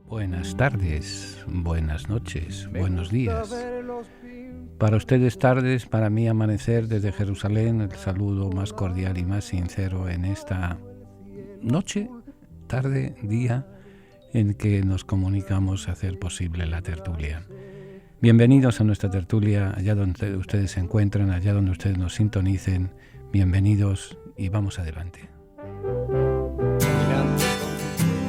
Buenas tardes, buenas noches, buenos días. Para ustedes tardes, para mí amanecer desde Jerusalén, el saludo más cordial y más sincero en esta noche, tarde, día en que nos comunicamos a hacer posible la tertulia. Bienvenidos a nuestra tertulia, allá donde ustedes se encuentran, allá donde ustedes nos sintonicen. Bienvenidos y vamos adelante.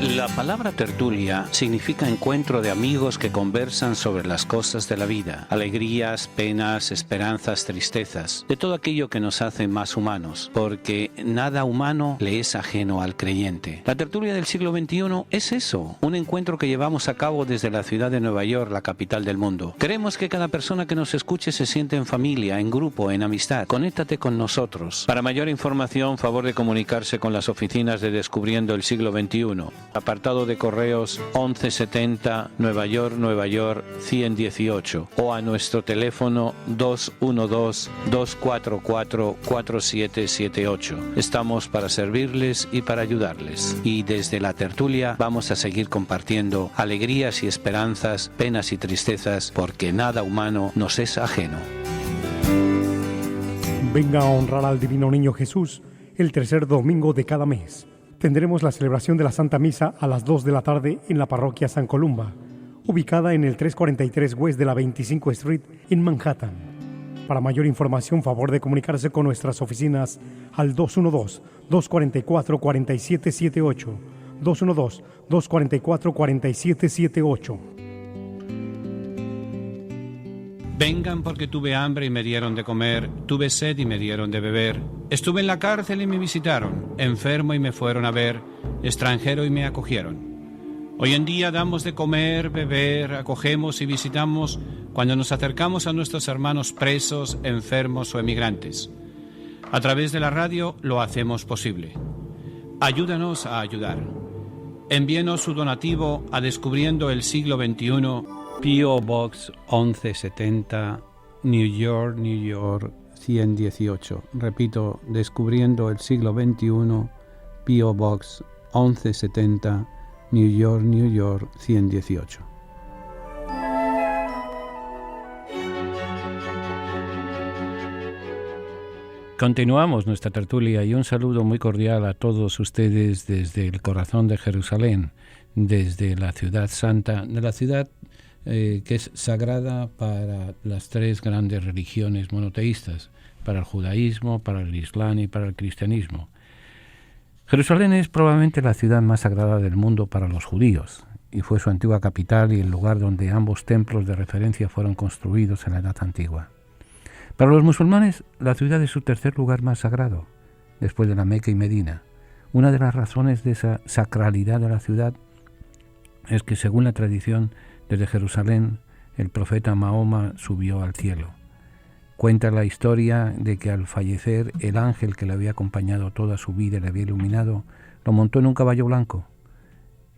La palabra tertulia significa encuentro de amigos que conversan sobre las cosas de la vida, alegrías, penas, esperanzas, tristezas, de todo aquello que nos hace más humanos, porque nada humano le es ajeno al creyente. La tertulia del siglo XXI es eso, un encuentro que llevamos a cabo desde la ciudad de Nueva York, la capital del mundo. Queremos que cada persona que nos escuche se siente en familia, en grupo, en amistad. Conéctate con nosotros. Para mayor información, favor de comunicarse con las oficinas de Descubriendo el Siglo XXI. Apartado de correos 1170 Nueva York 118 o a nuestro teléfono 212-244-4778. Estamos para servirles y para ayudarles. Y desde la tertulia vamos a seguir compartiendo alegrías y esperanzas, penas y tristezas, porque nada humano nos es ajeno. Venga a honrar al Divino Niño Jesús el tercer domingo de cada mes. Tendremos la celebración de la Santa Misa a las 2 de la tarde en la parroquia San Columba, ubicada en el 343 West de la 25 Street en Manhattan. Para mayor información, favor de comunicarse con nuestras oficinas al 212-244-4778, 212-244-4778. Vengan porque tuve hambre y me dieron de comer, tuve sed y me dieron de beber. Estuve en la cárcel y me visitaron, enfermo y me fueron a ver, extranjero y me acogieron. Hoy en día damos de comer, beber, acogemos y visitamos cuando nos acercamos a nuestros hermanos presos, enfermos o emigrantes. A través de la radio lo hacemos posible. Ayúdanos a ayudar. Envíenos su donativo a Descubriendo el Siglo XXI, P.O. Box 1170, New York, 118. Repito, Descubriendo el Siglo XXI, P.O. Box 1170, New York, 118. Continuamos nuestra tertulia y un saludo muy cordial a todos ustedes desde el corazón de Jerusalén, desde la ciudad santa, de la ciudad que es sagrada para las tres grandes religiones monoteístas, para el judaísmo, para el islam y para el cristianismo. Jerusalén es probablemente la ciudad más sagrada del mundo para los judíos, y fue su antigua capital y el lugar donde ambos templos de referencia fueron construidos en la Edad Antigua. Para los musulmanes, la ciudad es su tercer lugar más sagrado, después de la Meca y Medina. Una de las razones de esa sacralidad de la ciudad es que, según la tradición, desde Jerusalén, el profeta Mahoma subió al cielo. Cuenta la historia de que al fallecer, el ángel que le había acompañado toda su vida y le había iluminado, lo montó en un caballo blanco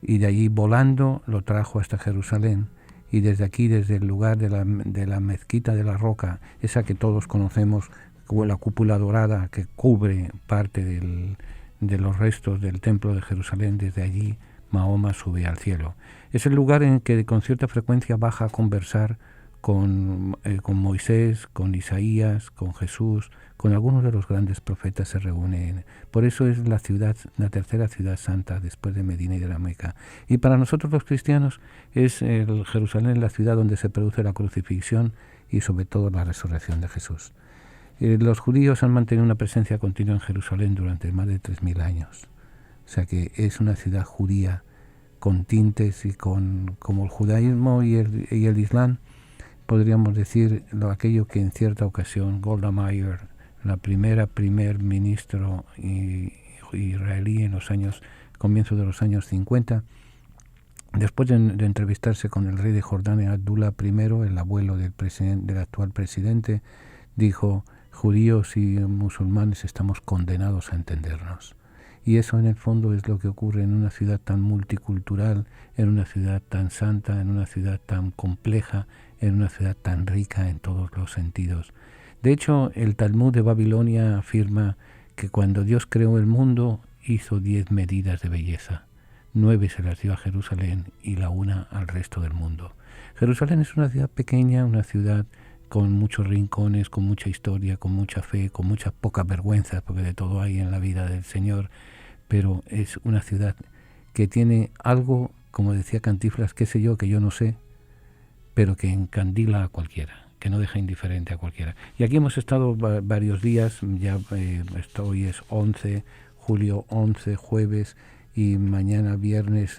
y de allí volando lo trajo hasta Jerusalén, y desde aquí, desde el lugar de la mezquita de la Roca, esa que todos conocemos como la cúpula dorada que cubre parte de los restos del templo de Jerusalén, desde allí Mahoma sube al cielo. Es el lugar en que con cierta frecuencia baja a conversar con Moisés, con Isaías, con Jesús, con algunos de los grandes profetas se reúnen. Por eso es la tercera ciudad santa después de Medina y de la Meca. Y para nosotros los cristianos es el Jerusalén la ciudad donde se produce la crucifixión y sobre todo la resurrección de Jesús. Los judíos han mantenido una presencia continua en Jerusalén durante más de 3.000 años. O sea que es una ciudad judía con tintes y como el judaísmo y el islam, podríamos decir aquello que en cierta ocasión Golda Meir, la primer ministro israelí en comienzos de los años 50, después de entrevistarse con el rey de Jordania, Abdullah I, el abuelo del actual presidente, dijo: judíos y musulmanes estamos condenados a entendernos. Y eso en el fondo es lo que ocurre en una ciudad tan multicultural, en una ciudad tan santa, en una ciudad tan compleja, en una ciudad tan rica en todos los sentidos. De hecho, el Talmud de Babilonia afirma que cuando Dios creó el mundo hizo 10 medidas de belleza. 9 se las dio a Jerusalén y la 1 al resto del mundo. Jerusalén es una ciudad pequeña, una ciudad con muchos rincones, con mucha historia, con mucha fe, con muchas pocas vergüenzas, porque de todo hay en la vida del Señor, pero es una ciudad que tiene algo, como decía Cantinflas, qué sé yo, que yo no sé, pero que encandila a cualquiera, que no deja indiferente a cualquiera. Y aquí hemos estado varios días, ya hoy es 11, julio 11, jueves, y mañana viernes,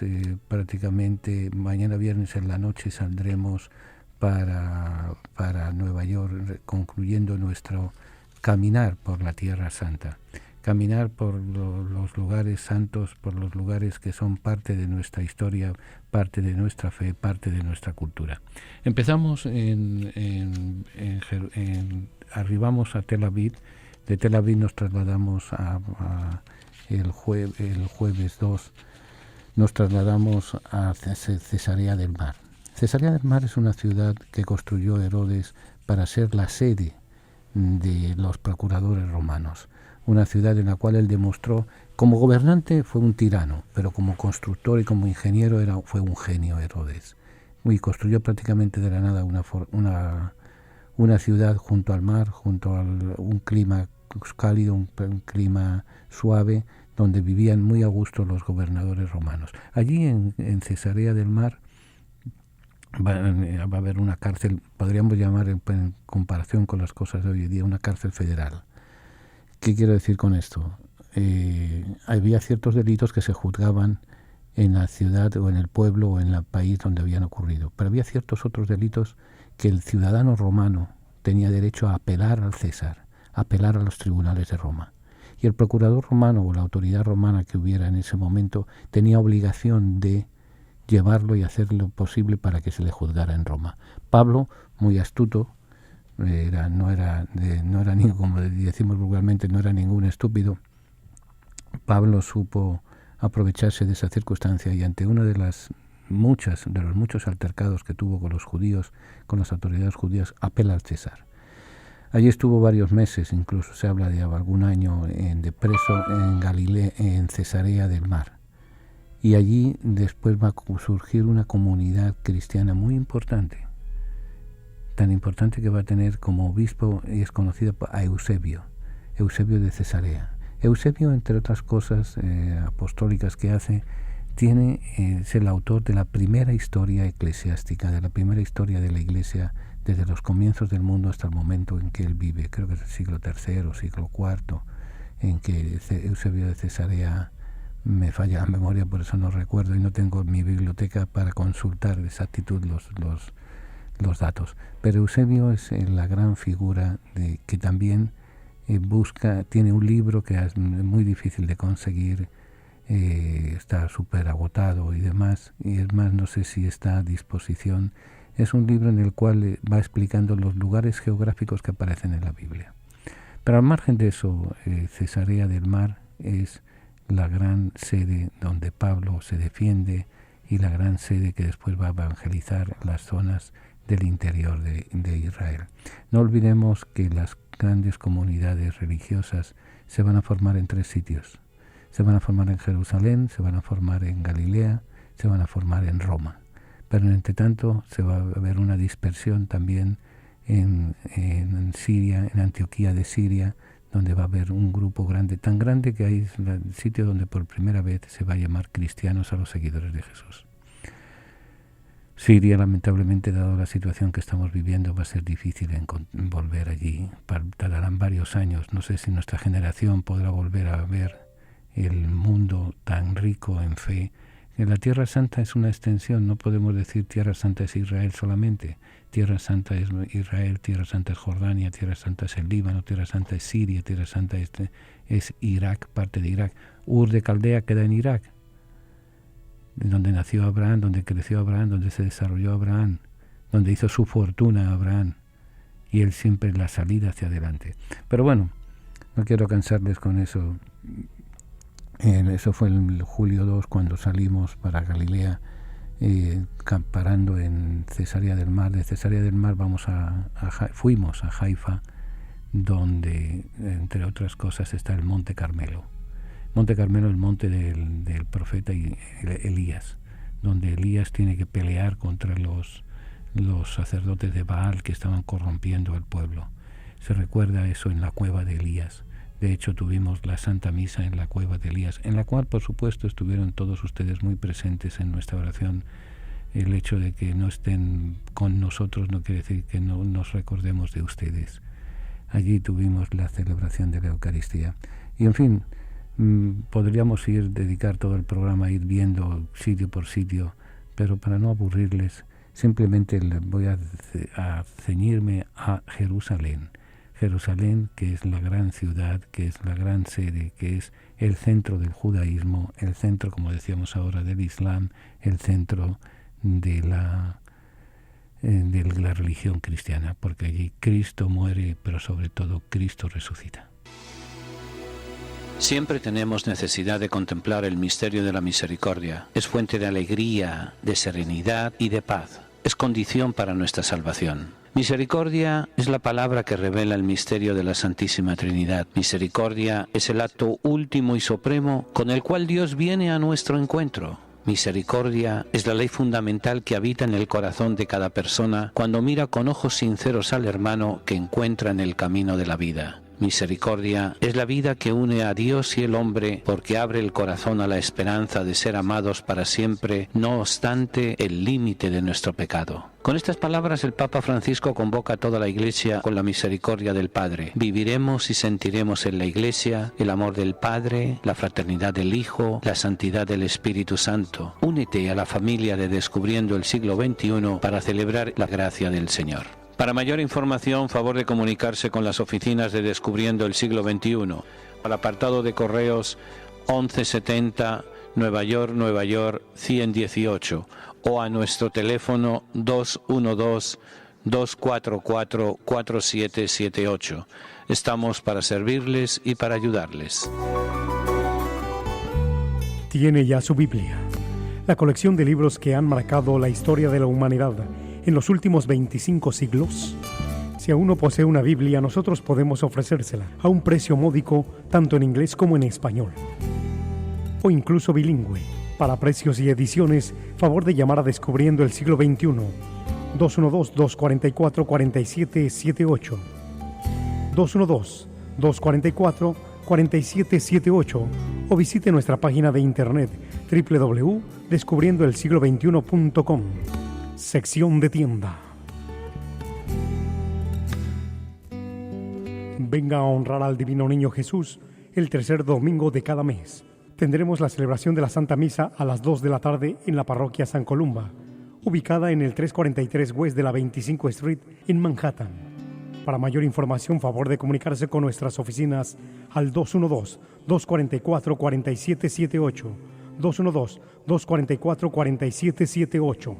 mañana viernes en la noche saldremos para Nueva York, concluyendo nuestro caminar por la Tierra Santa, caminar por los lugares santos, por los lugares que son parte de nuestra historia, parte de nuestra fe, parte de nuestra cultura. Empezamos arribamos a Tel Aviv, de Tel Aviv nos trasladamos el jueves 2, nos trasladamos a Cesarea del Mar. Cesarea del Mar es una ciudad que construyó Herodes para ser la sede de los procuradores romanos. Una ciudad en la cual él demostró, como gobernante fue un tirano, pero como constructor y como ingeniero fue un genio Herodes. Y construyó prácticamente de la nada una ciudad junto al mar, junto a un clima cálido, un clima suave, donde vivían muy a gusto los gobernadores romanos. Allí en Cesarea del Mar va a haber una cárcel, podríamos llamar en comparación con las cosas de hoy en día, una cárcel federal. ¿Qué quiero decir con esto? Había ciertos delitos que se juzgaban en la ciudad o en el pueblo o en el país donde habían ocurrido, pero había ciertos otros delitos que el ciudadano romano tenía derecho a apelar al César, apelar a los tribunales de Roma. Y el procurador romano o la autoridad romana que hubiera en ese momento tenía obligación de llevarlo y hacer lo posible para que se le juzgara en Roma. Pablo, muy astuto, no era como decimos vulgarmente, no era ningún estúpido. Pablo supo aprovecharse de esa circunstancia y ante una de los muchos altercados que tuvo con los judíos, con las autoridades judías, apela al César. Allí estuvo varios meses, incluso se habla de algún año de preso en Galilea, en Cesarea del Mar. Y allí después va a surgir una comunidad cristiana muy importante, tan importante que va a tener como obispo, y es conocido a Eusebio de Cesarea. Eusebio, entre otras cosas apostólicas que hace, es el autor de la primera historia eclesiástica, de la primera historia de la Iglesia desde los comienzos del mundo hasta el momento en que él vive. Creo que es el siglo III, siglo IV, en que Eusebio de Cesarea, me falla la memoria, por eso no recuerdo y no tengo mi biblioteca para consultar de exactitud los datos. Pero Eusebio es la gran figura que también tiene un libro que es muy difícil de conseguir, está súper agotado y demás, y es más, no sé si está a disposición. Es un libro en el cual va explicando los lugares geográficos que aparecen en la Biblia. Pero al margen de eso, Cesarea del Mar es la gran sede donde Pablo se defiende y la gran sede que después va a evangelizar las zonas del interior de Israel. No olvidemos que las grandes comunidades religiosas se van a formar en 3 sitios. Se van a formar en Jerusalén, se van a formar en Galilea, se van a formar en Roma. Pero entre tanto se va a ver una dispersión también en Siria, en Antioquía de Siria, donde va a haber un grupo grande, tan grande que hay el sitio donde por primera vez se va a llamar cristianos a los seguidores de Jesús. Siria, lamentablemente, dado la situación que estamos viviendo, va a ser difícil volver allí. Tardarán varios años. No sé si nuestra generación podrá volver a ver el mundo tan rico en fe. La Tierra Santa es una extensión, no podemos decir Tierra Santa es Israel solamente. Tierra Santa es Israel, Tierra Santa es Jordania, Tierra Santa es el Líbano, Tierra Santa es Siria, Tierra Santa es Irak, parte de Irak. Ur de Caldea queda en Irak, donde nació Abraham, donde creció Abraham, donde se desarrolló Abraham, donde hizo su fortuna Abraham, y él siempre la salida hacia adelante. Pero bueno, no quiero cansarles con eso. Eso fue el julio 2 cuando salimos para Galilea, parando en Cesarea del Mar. De Cesarea del Mar fuimos a Haifa, donde, entre otras cosas, está el Monte Carmelo. Monte Carmelo, el monte del profeta Elías, donde Elías tiene que pelear contra los sacerdotes de Baal que estaban corrompiendo al pueblo. Se recuerda eso en la cueva de Elías. De hecho, tuvimos la Santa Misa en la cueva de Elías, en la cual, por supuesto, estuvieron todos ustedes muy presentes en nuestra oración. El hecho de que no estén con nosotros no quiere decir que no nos recordemos de ustedes. Allí tuvimos la celebración de la Eucaristía. Y, en fin, podríamos dedicar todo el programa a ir viendo sitio por sitio, pero para no aburrirles, simplemente voy a ceñirme a Jerusalén. Jerusalén, que es la gran ciudad, que es la gran sede, que es el centro del judaísmo, el centro, como decíamos ahora, del Islam, el centro de la religión cristiana, porque allí Cristo muere, pero sobre todo Cristo resucita. Siempre tenemos necesidad de contemplar el misterio de la misericordia. Es fuente de alegría, de serenidad y de paz. Es condición para nuestra salvación. Misericordia es la palabra que revela el misterio de la Santísima Trinidad. Misericordia es el acto último y supremo con el cual Dios viene a nuestro encuentro. Misericordia es la ley fundamental que habita en el corazón de cada persona cuando mira con ojos sinceros al hermano que encuentra en el camino de la vida. Misericordia es la vida que une a Dios y el hombre porque abre el corazón a la esperanza de ser amados para siempre, no obstante el límite de nuestro pecado. Con estas palabras el Papa Francisco convoca a toda la Iglesia con la misericordia del Padre. Viviremos y sentiremos en la Iglesia el amor del Padre, la fraternidad del Hijo, la santidad del Espíritu Santo. Únete a la familia de Descubriendo el Siglo XXI para celebrar la gracia del Señor. Para mayor información, favor de comunicarse con las oficinas de Descubriendo el Siglo XXI. Al apartado de correos 1170 Nueva York 118 o a nuestro teléfono 212-244-4778. Estamos para servirles y para ayudarles. Tiene ya su Biblia, la colección de libros que han marcado la historia de la humanidad en los últimos 25 siglos. Si aún no posee una Biblia, nosotros podemos ofrecérsela a un precio módico, tanto en inglés como en español, o incluso bilingüe. Para precios y ediciones, favor de llamar a Descubriendo el Siglo XXI, 212-244-4778, 212-244-4778, o visite nuestra página de internet www.descubriendoelsiglo21.com. Sección de tienda. Venga a honrar al Divino Niño Jesús el tercer domingo de cada mes. Tendremos la celebración de la Santa Misa a las 2 de la tarde en la parroquia San Columba, ubicada en el 343 West de la 25 Street en Manhattan. Para mayor información, favor de comunicarse con nuestras oficinas al 212-244-4778, 212-244-4778.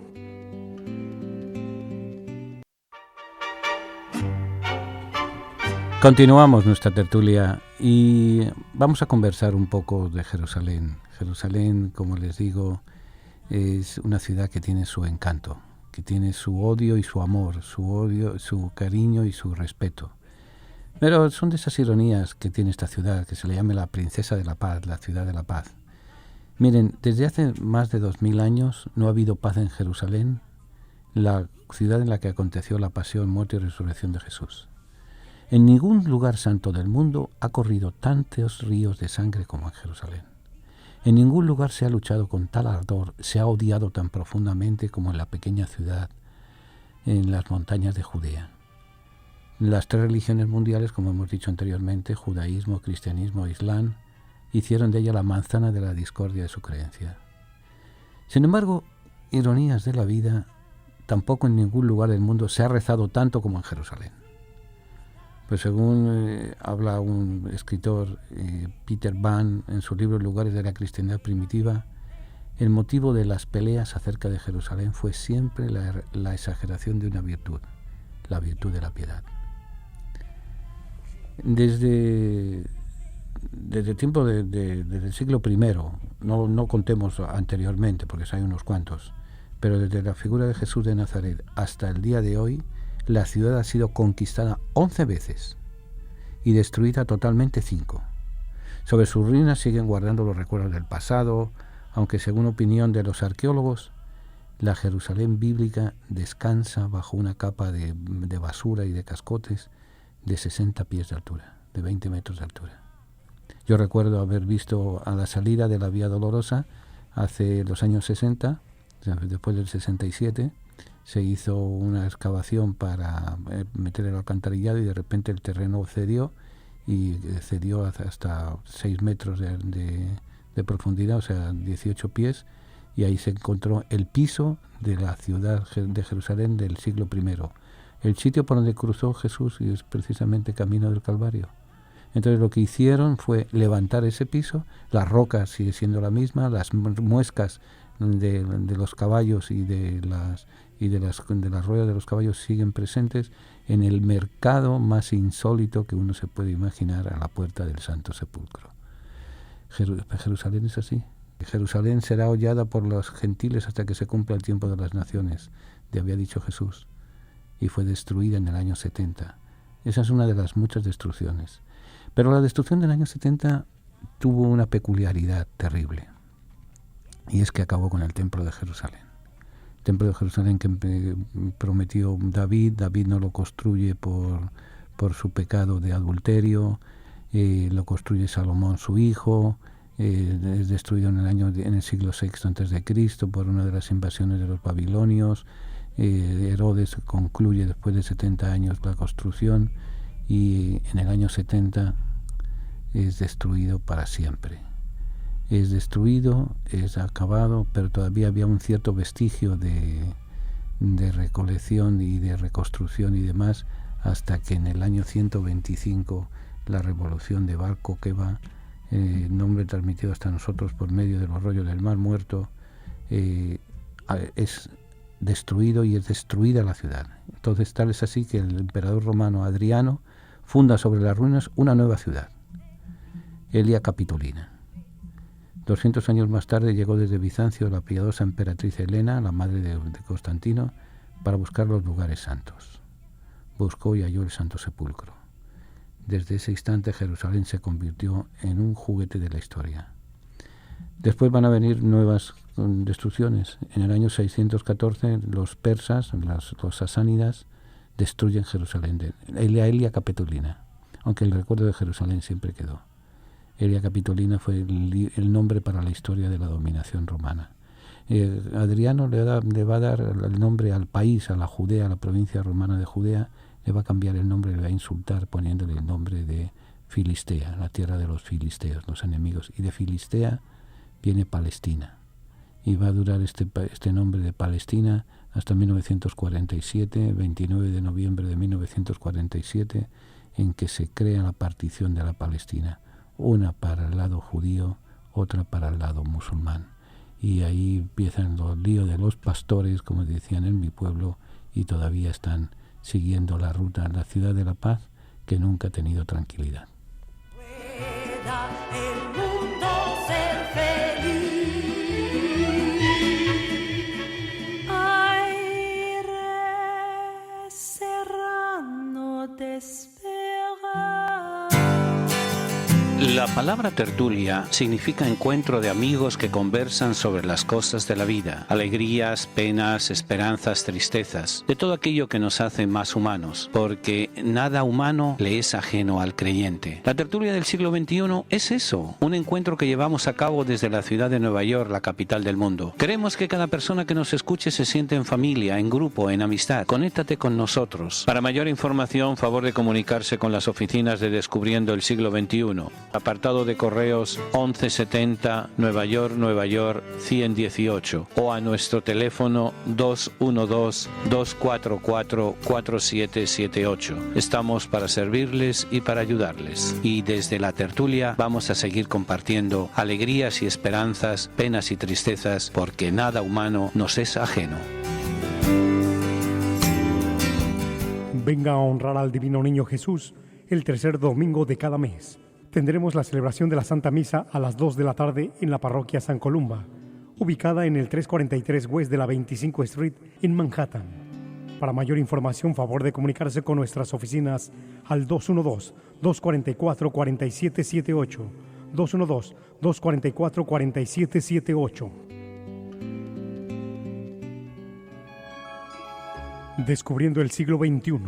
Continuamos nuestra tertulia y vamos a conversar un poco de Jerusalén. Jerusalén, como les digo, es una ciudad que tiene su encanto, que tiene su odio y su amor, su odio, su cariño y su respeto. Pero son de esas ironías que tiene esta ciudad, que se le llama la Princesa de la Paz, la ciudad de la paz. Miren, desde hace más de 2000 años no ha habido paz en Jerusalén, la ciudad en la que aconteció la pasión, muerte y resurrección de Jesús. En ningún lugar santo del mundo ha corrido tantos ríos de sangre como en Jerusalén. En ningún lugar se ha luchado con tal ardor, se ha odiado tan profundamente como en la pequeña ciudad, en las montañas de Judea. Las tres religiones mundiales, como hemos dicho anteriormente, judaísmo, cristianismo e islam, hicieron de ella la manzana de la discordia de su creencia. Sin embargo, ironías de la vida, tampoco en ningún lugar del mundo se ha rezado tanto como en Jerusalén. Pues según habla un escritor, Peter Van, en su libro Lugares de la Cristiandad Primitiva, el motivo de las peleas acerca de Jerusalén fue siempre la exageración de una virtud, la virtud de la piedad. Desde el tiempo desde el siglo I, no contemos anteriormente, porque hay unos cuantos, pero desde la figura de Jesús de Nazaret hasta el día de hoy, la ciudad ha sido conquistada 11 veces y destruida totalmente 5. Sobre sus ruinas siguen guardando los recuerdos del pasado, aunque según opinión de los arqueólogos, la Jerusalén bíblica descansa bajo una capa de basura y de cascotes de 60 pies de altura, de 20 metros de altura. Yo recuerdo haber visto a la salida de la Vía Dolorosa hace los años 60, después del 67, se hizo una excavación para meter el alcantarillado y de repente el terreno cedió hasta 6 metros de profundidad, o sea, 18 pies, y ahí se encontró el piso de la ciudad de Jerusalén del siglo I. El sitio por donde cruzó Jesús y es precisamente camino del Calvario. Entonces lo que hicieron fue levantar ese piso, la roca sigue siendo la misma, las muescas de los caballos y de las ruedas de los caballos siguen presentes en el mercado más insólito que uno se puede imaginar a la puerta del Santo Sepulcro. Jerusalén es así. Jerusalén será hollada por los gentiles hasta que se cumpla el tiempo de las naciones, había dicho Jesús, y fue destruida en el año 70. Esa es una de las muchas destrucciones. Pero la destrucción del año 70 tuvo una peculiaridad terrible, y es que acabó con el Templo de Jerusalén. El Templo de Jerusalén que prometió David no lo construye por su pecado de adulterio, lo construye Salomón su hijo, es destruido en el siglo VI a.C. por una de las invasiones de los babilonios. Herodes concluye después de 70 años la construcción y en el año 70 es destruido para siempre. Es destruido, es acabado, pero todavía había un cierto vestigio de recolección y de reconstrucción y demás, hasta que en el año 125 la revolución de Bar Kokhba, nombre transmitido hasta nosotros por medio de los rollos del Mar Muerto, es destruido y es destruida la ciudad. Entonces tal es así que el emperador romano Adriano funda sobre las ruinas una nueva ciudad, Aelia Capitolina. 200 años más tarde llegó desde Bizancio la piadosa emperatriz Helena, la madre de Constantino, para buscar los lugares santos. Buscó y halló el Santo Sepulcro. Desde ese instante Jerusalén se convirtió en un juguete de la historia. Después van a venir nuevas destrucciones. En el año 614 los persas, los sasánidas, destruyen Jerusalén, Aelia Capitolina, aunque el recuerdo de Jerusalén siempre quedó. Aelia Capitolina fue el nombre para la historia de la dominación romana. Adriano le va a dar el nombre al país, a la Judea, a la provincia romana de Judea, le va a cambiar el nombre, le va a insultar poniéndole el nombre de Filistea, la tierra de los filisteos, los enemigos. Y de Filistea viene Palestina. Y va a durar este nombre de Palestina hasta 1947, 29 de noviembre de 1947, en que se crea la partición de la Palestina, una para el lado judío, otra para el lado musulmán. Y ahí empiezan los líos de los pastores, como decían en mi pueblo, y todavía están siguiendo la ruta a la ciudad de la paz, que nunca ha tenido tranquilidad. Pueda el mundo ser feliz. Aire serrano te espera. La palabra tertulia significa encuentro de amigos que conversan sobre las cosas de la vida, alegrías, penas, esperanzas, tristezas, de todo aquello que nos hace más humanos, porque nada humano le es ajeno al creyente. La tertulia del siglo XXI es eso, un encuentro que llevamos a cabo desde la ciudad de Nueva York, la capital del mundo. Queremos que cada persona que nos escuche se sienta en familia, en grupo, en amistad. Conéctate con nosotros. Para mayor información, favor de comunicarse con las oficinas de Descubriendo el Siglo XXI. Apartado de correos 1170 Nueva York 118 o a nuestro teléfono 212-244-4778. Estamos para servirles y para ayudarles. Y desde la tertulia vamos a seguir compartiendo alegrías y esperanzas, penas y tristezas, porque nada humano nos es ajeno. Venga a honrar al Divino Niño Jesús el tercer domingo de cada mes. Tendremos la celebración de la Santa Misa a las 2 de la tarde en la parroquia San Columba, ubicada en el 343 West de la 25 Street en Manhattan. Para mayor información, favor de comunicarse con nuestras oficinas al 212-244-4778, 212-244-4778. Descubriendo el siglo XXI,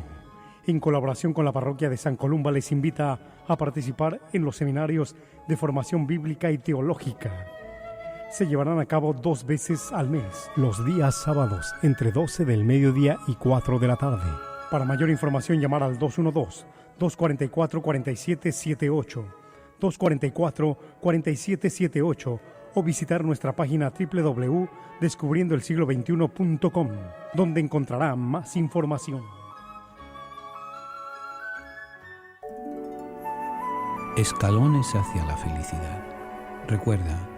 en colaboración con la parroquia de San Columba, les invita a participar en los seminarios de formación bíblica y teológica. Se llevarán a cabo 2 veces al mes, los días sábados, entre 12 del mediodía y 4 de la tarde. Para mayor información, llamar al 212-244-4778, 244-4778, o visitar nuestra página www.descubriendoelsiglo21.com, donde encontrará más información. Escalones hacia la felicidad. Recuerda,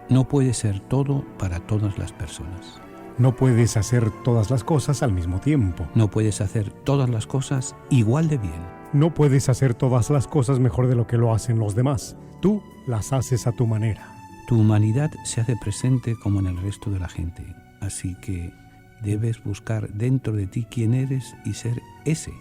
no puedes ser todo para todas las personas. No puedes hacer todas las cosas al mismo tiempo. No puedes hacer todas las cosas igual de bien. No puedes hacer todas las cosas mejor de lo que lo hacen los demás. Tú las haces a tu manera. Tu humanidad se hace presente como en el resto de la gente, así que debes buscar dentro de ti quién eres y ser ese.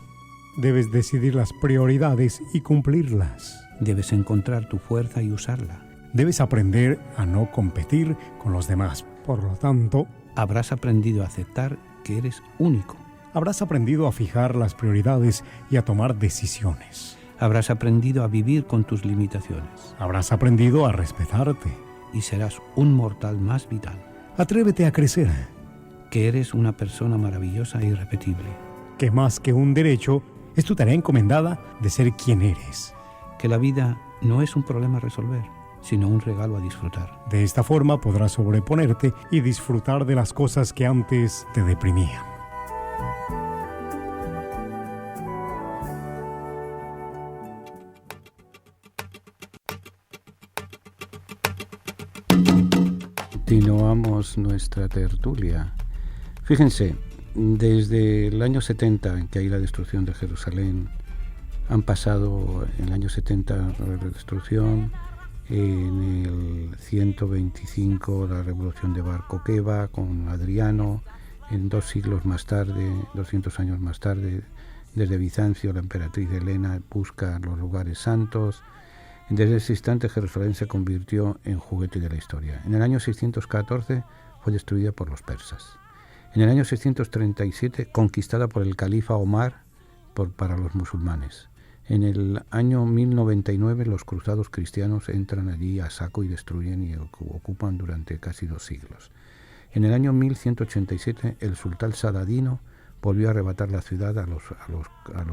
Debes decidir las prioridades y cumplirlas. Debes encontrar tu fuerza y usarla. Debes aprender a no competir con los demás. Por lo tanto, habrás aprendido a aceptar que eres único. Habrás aprendido a fijar las prioridades y a tomar decisiones. Habrás aprendido a vivir con tus limitaciones. Habrás aprendido a respetarte. Y serás un mortal más vital. Atrévete a crecer. Que eres una persona maravillosa e irrepetible. Que más que un derecho, es tu tarea encomendada de ser quien eres. Que la vida no es un problema a resolver, sino un regalo a disfrutar. De esta forma podrás sobreponerte y disfrutar de las cosas que antes te deprimían. Continuamos nuestra tertulia. Fíjense, desde el año 70, en que hay la destrucción de Jerusalén, han pasado en el año 70 la destrucción, en el 125 la revolución de Bar Kokhba con Adriano, en 2 siglos más tarde, 200 años más tarde, desde Bizancio la emperatriz Helena busca los lugares santos. Desde ese instante Jerusalén se convirtió en juguete de la historia. En el año 614 fue destruida por los persas. En el año 637 conquistada por el califa Omar para los musulmanes. En el año 1099 los cruzados cristianos entran allí a saco y destruyen y ocupan durante casi 2 siglos. En el año 1187 el sultán Saladino volvió a arrebatar la ciudad a los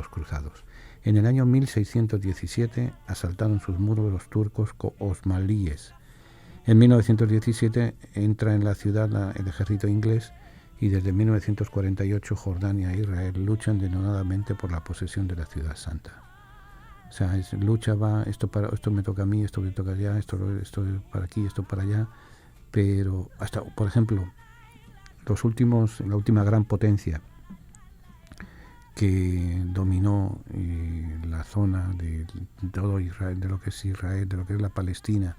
cruzados. En el año 1617 asaltaron sus muros los turcos osmaníes. En 1917 entra en la ciudad el ejército inglés y desde 1948 Jordania e Israel luchan denodadamente por la posesión de la ciudad santa. O sea, esto me toca a mí, esto me toca allá, esto para aquí, esto para allá, pero hasta, por ejemplo, la última gran potencia que dominó la zona de todo Israel, de lo que es Israel, de lo que es la Palestina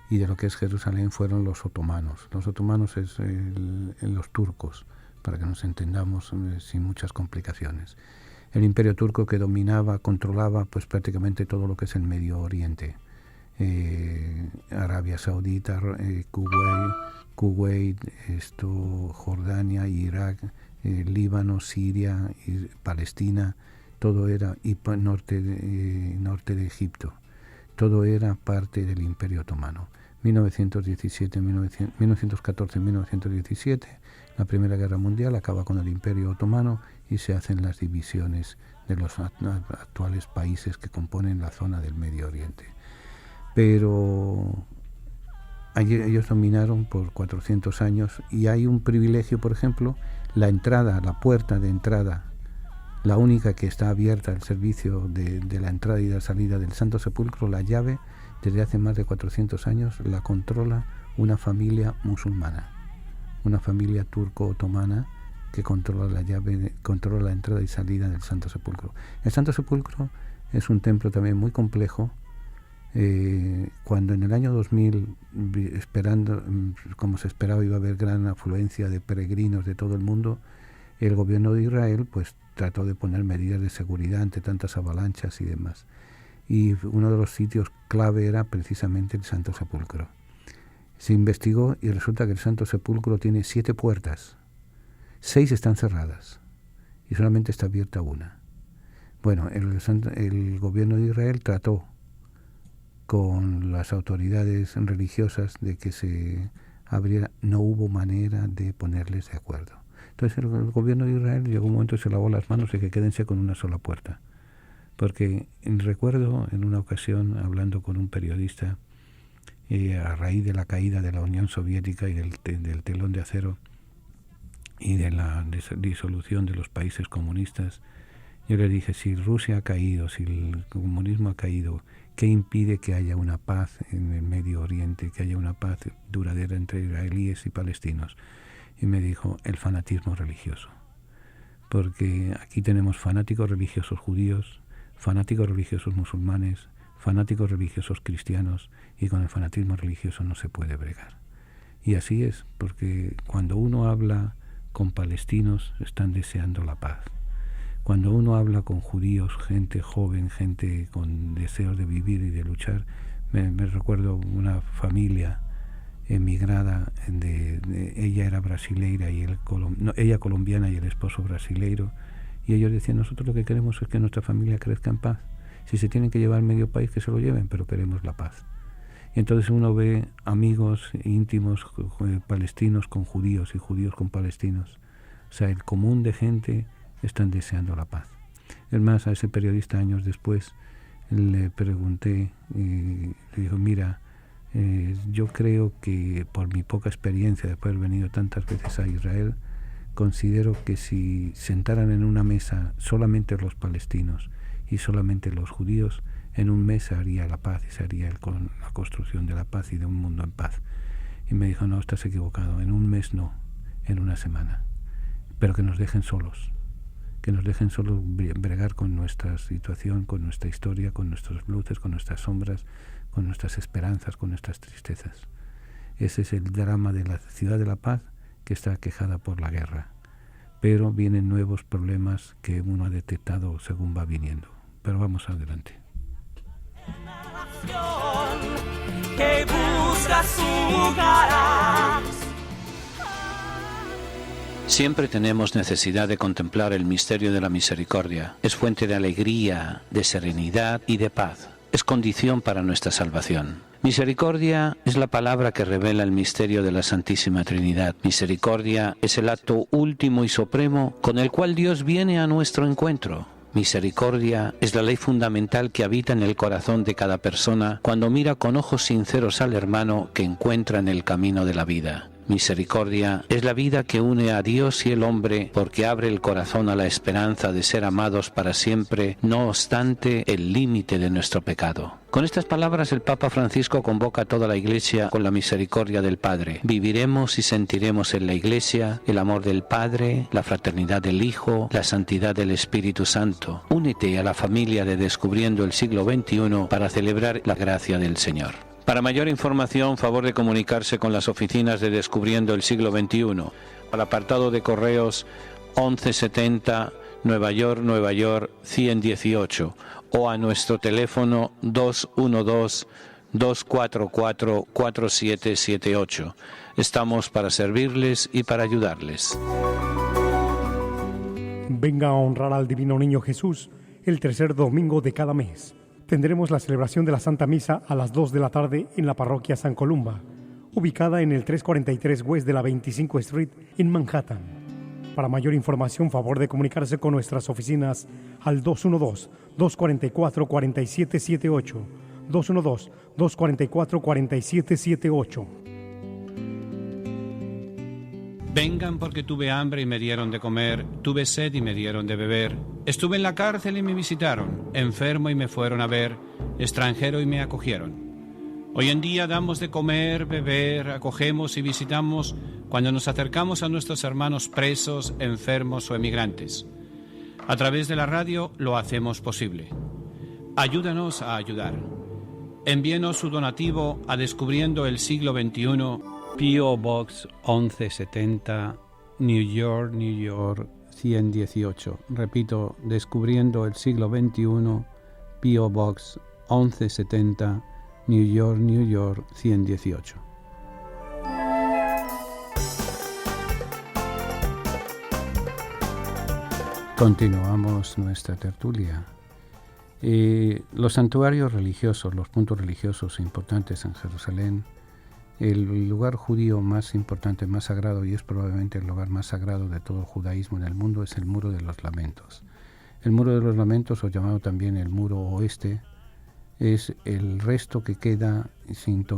y de lo que es Jerusalén, fueron los otomanos. Los otomanos es los turcos, para que nos entendamos sin muchas complicaciones. El imperio turco que controlaba pues prácticamente todo lo que es el Medio Oriente, Arabia Saudita, Kuwait, Jordania, Irak, Líbano, Siria, y Palestina, todo era, y norte de Egipto, todo era parte del Imperio Otomano. 1914-1917, la Primera Guerra Mundial acaba con el Imperio Otomano y se hacen las divisiones de los actuales países que componen la zona del Medio Oriente. Pero ellos dominaron por 400 años y hay un privilegio, por ejemplo, la puerta de entrada, la única que está abierta al servicio de la entrada y la salida del Santo Sepulcro, la llave, desde hace más de 400 años, la controla una familia musulmana, una familia turco-otomana que controla la llave, controla la entrada y salida del Santo Sepulcro. El Santo Sepulcro es un templo también muy complejo. Cuando en el año 2000, esperando, como se esperaba, iba a haber gran afluencia de peregrinos de todo el mundo, el gobierno de Israel pues trató de poner medidas de seguridad ante tantas avalanchas y demás. y uno de los sitios clave era precisamente el Santo Sepulcro. Se investigó y resulta que el Santo Sepulcro tiene 7 puertas, 6 están cerradas y solamente está abierta una. Bueno, el gobierno de Israel trató con las autoridades religiosas de que se abriera, no hubo manera de ponerles de acuerdo. Entonces el gobierno de Israel llegó un momento y se lavó las manos y que quédense con una sola puerta. Porque recuerdo en una ocasión hablando con un periodista a raíz de la caída de la Unión Soviética y del telón de acero y de la disolución de los países comunistas, yo le dije, si Rusia ha caído, si el comunismo ha caído, ¿qué impide que haya una paz en el Medio Oriente, que haya una paz duradera entre israelíes y palestinos? Y me dijo, el fanatismo religioso. Porque aquí tenemos fanáticos religiosos judíos, fanáticos religiosos musulmanes, fanáticos religiosos cristianos, y con el fanatismo religioso no se puede bregar. Y así es, porque cuando uno habla con palestinos, están deseando la paz. Cuando uno habla con judíos, gente joven, gente con deseos de vivir y de luchar, me recuerdo una familia emigrada, ella era brasileira y ella colombiana y el esposo brasileiro, y ellos decían, nosotros lo que queremos es que nuestra familia crezca en paz. Si se tienen que llevar medio país, que se lo lleven, pero queremos la paz. Y entonces uno ve amigos íntimos palestinos con judíos y judíos con palestinos. O sea, el común de gente están deseando la paz. Es más, a ese periodista años después le pregunté y le dijo, mira, yo creo que por mi poca experiencia de haber venido tantas veces a Israel, considero que si sentaran en una mesa solamente los palestinos y solamente los judíos, en un mes se haría la paz y se haría la construcción de la paz y de un mundo en paz. Y me dijo, no, estás equivocado, en un mes no, en una semana, pero que nos dejen solos. Que nos dejen solo bregar con nuestra situación, con nuestra historia, con nuestras luces, con nuestras sombras, con nuestras esperanzas, con nuestras tristezas. Ese es el drama de la ciudad de la paz, que está aquejada por la guerra. Pero vienen nuevos problemas que uno ha detectado según va viniendo. Pero vamos adelante. Que busca su cara. Siempre tenemos necesidad de contemplar el misterio de la misericordia. Es fuente de alegría, de serenidad y de paz. Es condición para nuestra salvación. Misericordia es la palabra que revela el misterio de la Santísima Trinidad. Misericordia es el acto último y supremo con el cual Dios viene a nuestro encuentro. Misericordia es la ley fundamental que habita en el corazón de cada persona cuando mira con ojos sinceros al hermano que encuentra en el camino de la vida. Misericordia es la vida que une a Dios y el hombre porque abre el corazón a la esperanza de ser amados para siempre, no obstante el límite de nuestro pecado. Con estas palabras el Papa Francisco convoca a toda la Iglesia con la misericordia del Padre. Viviremos y sentiremos en la Iglesia el amor del Padre, la fraternidad del Hijo, la santidad del Espíritu Santo. Únete a la familia de Descubriendo el Siglo XXI para celebrar la gracia del Señor. Para mayor información, favor de comunicarse con las oficinas de Descubriendo el Siglo XXI. Al apartado de correos 1170 Nueva York 118 o a nuestro teléfono 212-244-4778. Estamos para servirles y para ayudarles. Venga a honrar al Divino Niño Jesús el tercer domingo de cada mes. Tendremos la celebración de la Santa Misa a las 2 de la tarde en la parroquia San Columba, ubicada en el 343 West de la 25 Street en Manhattan. Para mayor información, favor de comunicarse con nuestras oficinas al 212-244-4778, 212-244-4778. Vengan porque tuve hambre y me dieron de comer, tuve sed y me dieron de beber. Estuve en la cárcel y me visitaron, enfermo y me fueron a ver, extranjero y me acogieron. Hoy en día damos de comer, beber, acogemos y visitamos cuando nos acercamos a nuestros hermanos presos, enfermos o emigrantes. A través de la radio lo hacemos posible. Ayúdanos a ayudar. Envíenos su donativo a Descubriendo el Siglo XXI, P.O. Box 1170, New York 118. Repito, Descubriendo el Siglo XXI, P.O. Box 1170, New York, New York 118. Continuamos nuestra tertulia. Los santuarios religiosos, los puntos religiosos importantes en Jerusalén, el lugar judío más importante, más sagrado, y es probablemente el lugar más sagrado de todo el judaísmo en el mundo, es el Muro de los Lamentos. El Muro de los Lamentos, o llamado también el Muro Oeste, es el resto que queda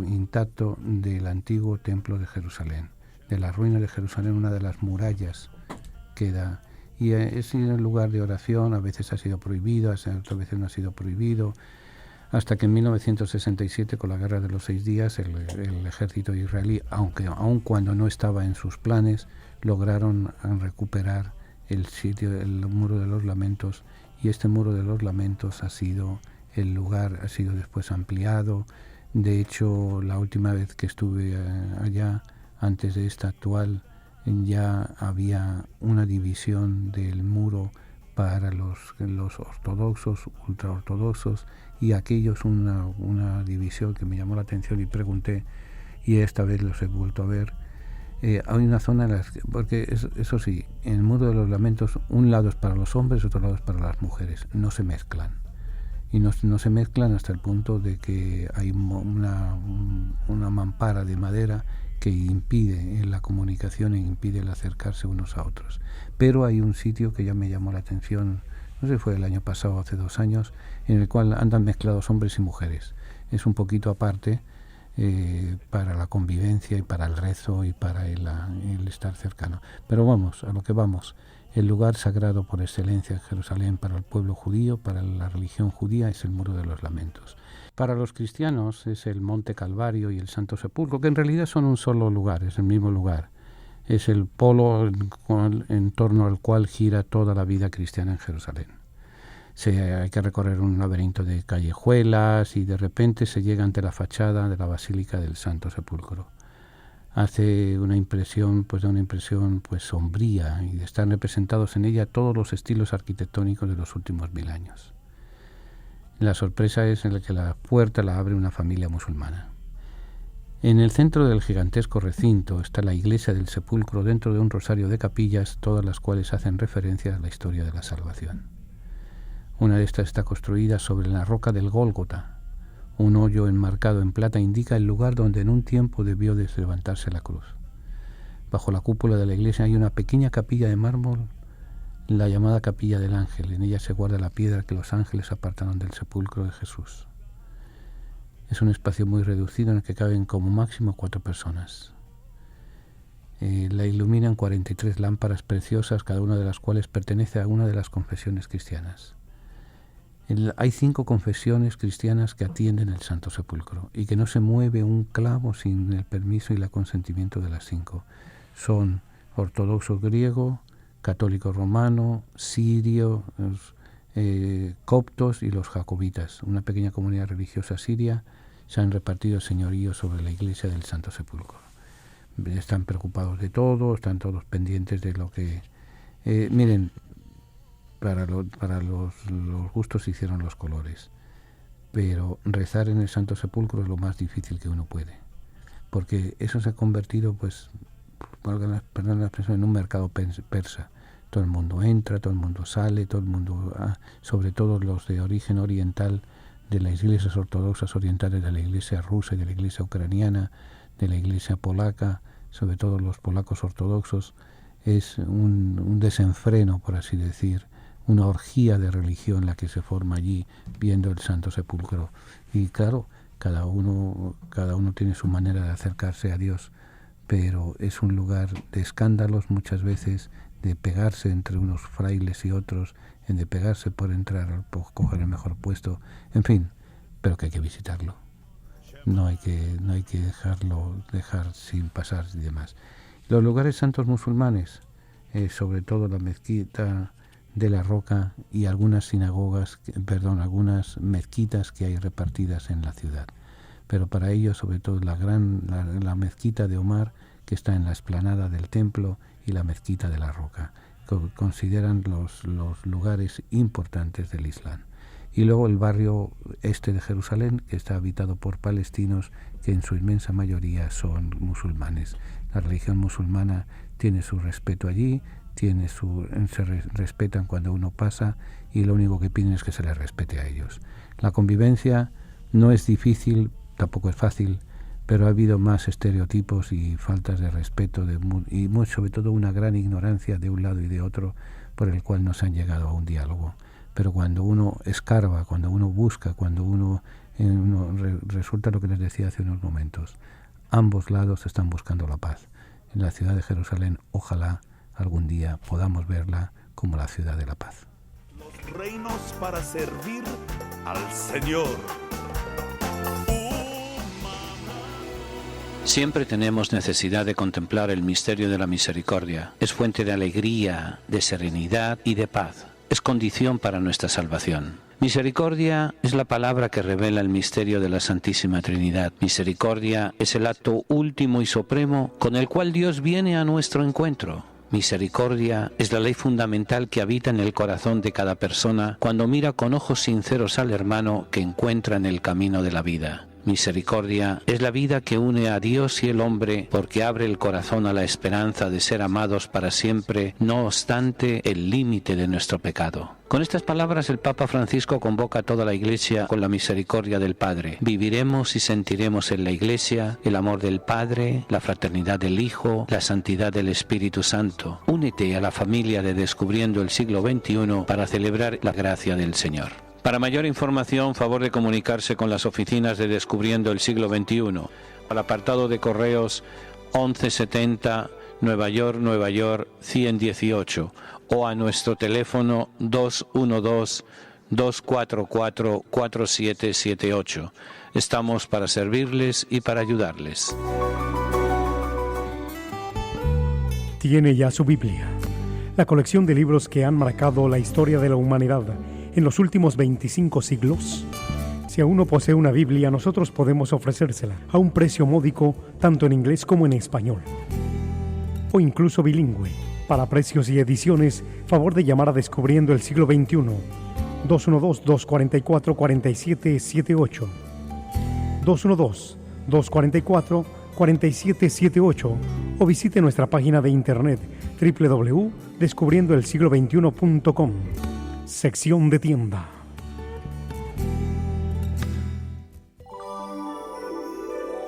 intacto del antiguo templo de Jerusalén. De la ruina de Jerusalén, una de las murallas queda. Y es un lugar de oración, a veces ha sido prohibido, otras veces no ha sido prohibido, hasta que en 1967, con la Guerra de los 6 días, el ejército israelí, aun cuando no estaba en sus planes, lograron recuperar el sitio, el Muro de los Lamentos, y este Muro de los Lamentos ha sido el lugar, ha sido después ampliado. De hecho, la última vez que estuve allá, antes de esta actual, ya había una división del muro para los ortodoxos, ultraortodoxos, y aquellos una división que me llamó la atención y pregunté, y esta vez los he vuelto a ver. Hay una zona, porque eso sí, en el Muro de los Lamentos, un lado es para los hombres, otro lado es para las mujeres, no se mezclan. Y no se mezclan hasta el punto de que hay una mampara de madera que impide la comunicación e impide el acercarse unos a otros. Pero hay un sitio que ya me llamó la atención, no sé si fue el año pasado o hace 2 años, en el cual andan mezclados hombres y mujeres. Es un poquito aparte para la convivencia y para el rezo y para el estar cercano. Pero vamos, a lo que vamos. El lugar sagrado por excelencia en Jerusalén para el pueblo judío, para la religión judía, es el Muro de los Lamentos. Para los cristianos es el Monte Calvario y el Santo Sepulcro, que en realidad son un solo lugar, es el mismo lugar. Es el polo en torno al cual gira toda la vida cristiana en Jerusalén. Hay que recorrer un laberinto de callejuelas y de repente se llega ante la fachada de la Basílica del Santo Sepulcro. Hace una impresión sombría, y están representados en ella todos los estilos arquitectónicos de los últimos 1000 años. La sorpresa es en la que la puerta la abre una familia musulmana. En el centro del gigantesco recinto está la iglesia del sepulcro dentro de un rosario de capillas, todas las cuales hacen referencia a la historia de la salvación. Una de estas está construida sobre la roca del Gólgota. Un hoyo enmarcado en plata indica el lugar donde en un tiempo debió de levantarse la cruz. Bajo la cúpula de la iglesia hay una pequeña capilla de mármol, la llamada Capilla del Ángel. En ella se guarda la piedra que los ángeles apartaron del sepulcro de Jesús. Es un espacio muy reducido en el que caben como máximo 4 personas. La iluminan 43 lámparas preciosas, cada una de las cuales pertenece a una de las confesiones cristianas. Hay 5 confesiones cristianas que atienden el Santo Sepulcro y que no se mueve un clavo sin el permiso y el consentimiento de las 5. Son ortodoxo griego, católico romano, sirio, coptos y los jacobitas. Una pequeña comunidad religiosa siria se han repartido señoríos sobre la iglesia del Santo Sepulcro. Están preocupados de todo, están todos pendientes de lo que... miren, para los gustos se hicieron los colores, pero rezar en el Santo Sepulcro es lo más difícil que uno puede, porque eso se ha convertido, pues, perdón la expresión, en un mercado persa. Todo el mundo entra, todo el mundo sale, todo el mundo, sobre todo los de origen oriental, de las iglesias ortodoxas orientales, de la iglesia rusa y de la iglesia ucraniana, de la iglesia polaca, sobre todo los polacos ortodoxos. Es un desenfreno, por así decir, una orgía de religión la que se forma allí viendo el Santo Sepulcro. Y claro, cada uno tiene su manera de acercarse a Dios, pero es un lugar de escándalos muchas veces, de pegarse entre unos frailes y otros, de pegarse por entrar, por coger el mejor puesto, en fin, pero que hay que visitarlo. No hay que dejar sin pasar y demás. Los lugares santos musulmanes, sobre todo la mezquita de la Roca y algunas algunas mezquitas que hay repartidas en la ciudad. Pero para ello, sobre todo la mezquita de Omar, que está en la explanada del templo, y la mezquita de la Roca, consideran los lugares importantes del Islam. Y luego el barrio este de Jerusalén, que está habitado por palestinos que en su inmensa mayoría son musulmanes. La religión musulmana tiene su respeto allí, se respetan cuando uno pasa, y lo único que piden es que se les respete a ellos. La convivencia no es difícil, tampoco es fácil, pero ha habido más estereotipos y faltas de respeto y sobre todo una gran ignorancia de un lado y de otro, por el cual no se han llegado a un diálogo. Pero cuando uno escarba, cuando uno busca, cuando uno resulta lo que les decía hace unos momentos, ambos lados están buscando la paz. En la ciudad de Jerusalén, ojalá algún día podamos verla como la ciudad de la paz. Los reinos para servir al Señor. Siempre tenemos necesidad de contemplar el misterio de la misericordia. Es fuente de alegría, de serenidad y de paz. Es condición para nuestra salvación. Misericordia es la palabra que revela el misterio de la Santísima Trinidad. Misericordia es el acto último y supremo con el cual Dios viene a nuestro encuentro. Misericordia es la ley fundamental que habita en el corazón de cada persona cuando mira con ojos sinceros al hermano que encuentra en el camino de la vida. Misericordia es la vida que une a Dios y el hombre porque abre el corazón a la esperanza de ser amados para siempre, no obstante el límite de nuestro pecado. Con estas palabras el Papa Francisco convoca a toda la Iglesia con la misericordia del Padre. Viviremos y sentiremos en la Iglesia el amor del Padre, la fraternidad del Hijo, la santidad del Espíritu Santo. Únete a la familia de Descubriendo el Siglo XXI para celebrar la gracia del Señor. Para mayor información, favor de comunicarse con las oficinas de Descubriendo el Siglo XXI. Al apartado de correos 1170 Nueva York 118 o a nuestro teléfono 212-244-4778. Estamos para servirles y para ayudarles. Tiene ya su Biblia, la colección de libros que han marcado la historia de la humanidad en los últimos 25 siglos. Si aún no posee una Biblia, nosotros podemos ofrecérsela a un precio módico, tanto en inglés como en español, o incluso bilingüe. Para precios y ediciones, favor de llamar a Descubriendo el Siglo XXI, 212-244-4778, 212-244-4778, o visite nuestra página de internet www.descubriendoelsiglo21.com, sección de tienda.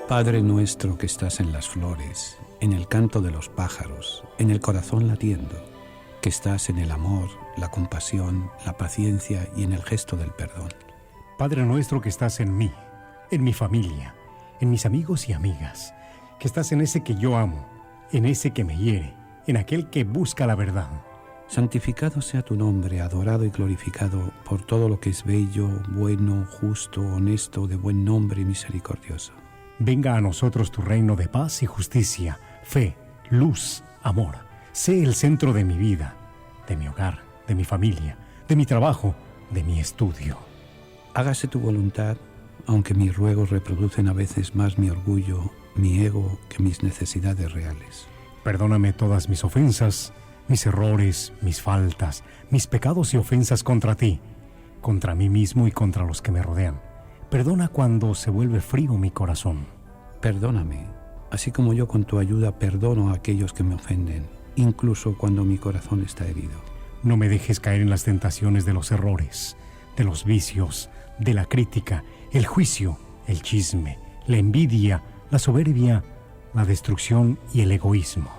Padre nuestro que estás en las flores, en el canto de los pájaros, en el corazón latiendo, que estás en el amor, la compasión, la paciencia y en el gesto del perdón. Padre nuestro que estás en mí, en mi familia, en mis amigos y amigas, que estás en ese que yo amo, en ese que me hiere, en aquel que busca la verdad. Santificado sea tu nombre, adorado y glorificado por todo lo que es bello, bueno, justo, honesto, de buen nombre y misericordioso. Venga a nosotros tu reino de paz y justicia, fe, luz, amor. Sé el centro de mi vida, de mi hogar, de mi familia, de mi trabajo, de mi estudio. Hágase tu voluntad, aunque mis ruegos reproducen a veces más mi orgullo, mi ego, que mis necesidades reales. Perdóname todas mis ofensas, mis errores, mis faltas, mis pecados y ofensas contra ti, contra mí mismo y contra los que me rodean. Perdona cuando se vuelve frío mi corazón. Perdóname, así como yo con tu ayuda perdono a aquellos que me ofenden, incluso cuando mi corazón está herido. No me dejes caer en las tentaciones de los errores, de los vicios, de la crítica, el juicio, el chisme, la envidia, la soberbia, la destrucción y el egoísmo.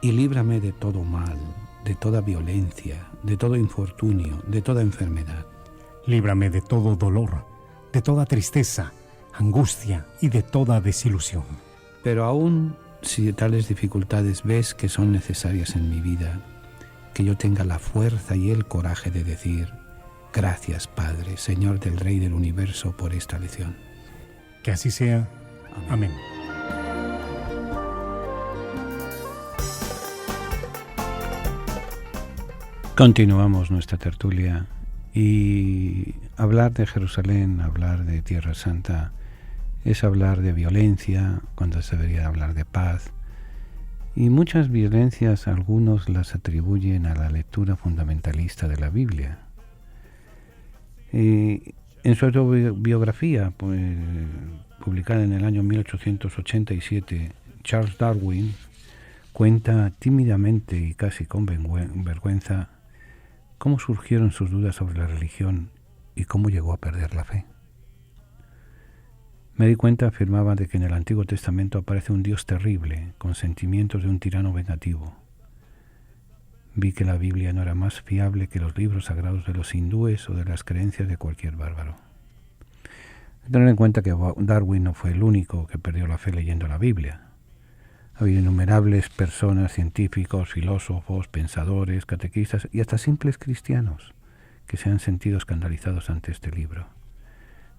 Y líbrame de todo mal, de toda violencia, de todo infortunio, de toda enfermedad. Líbrame de todo dolor, de toda tristeza, angustia y de toda desilusión. Pero aún si tales dificultades ves que son necesarias en mi vida, que yo tenga la fuerza y el coraje de decir: gracias, Padre, Señor del Rey del Universo, por esta lección. Que así sea. Amén. Continuamos nuestra tertulia y hablar de Jerusalén, hablar de Tierra Santa, es hablar de violencia cuando se debería hablar de paz. Y muchas violencias algunos las atribuyen a la lectura fundamentalista de la Biblia. En su autobiografía, pues, publicada en el año 1887, Charles Darwin cuenta tímidamente y casi con vergüenza cómo surgieron sus dudas sobre la religión y cómo llegó a perder la fe. Me di cuenta, afirmaba, de que en el Antiguo Testamento aparece un Dios terrible, con sentimientos de un tirano vengativo. Vi que la Biblia no era más fiable que los libros sagrados de los hindúes o de las creencias de cualquier bárbaro. Hay que tener en cuenta que Darwin no fue el único que perdió la fe leyendo la Biblia. Ha habido innumerables personas, científicos, filósofos, pensadores, catequistas y hasta simples cristianos que se han sentido escandalizados ante este libro,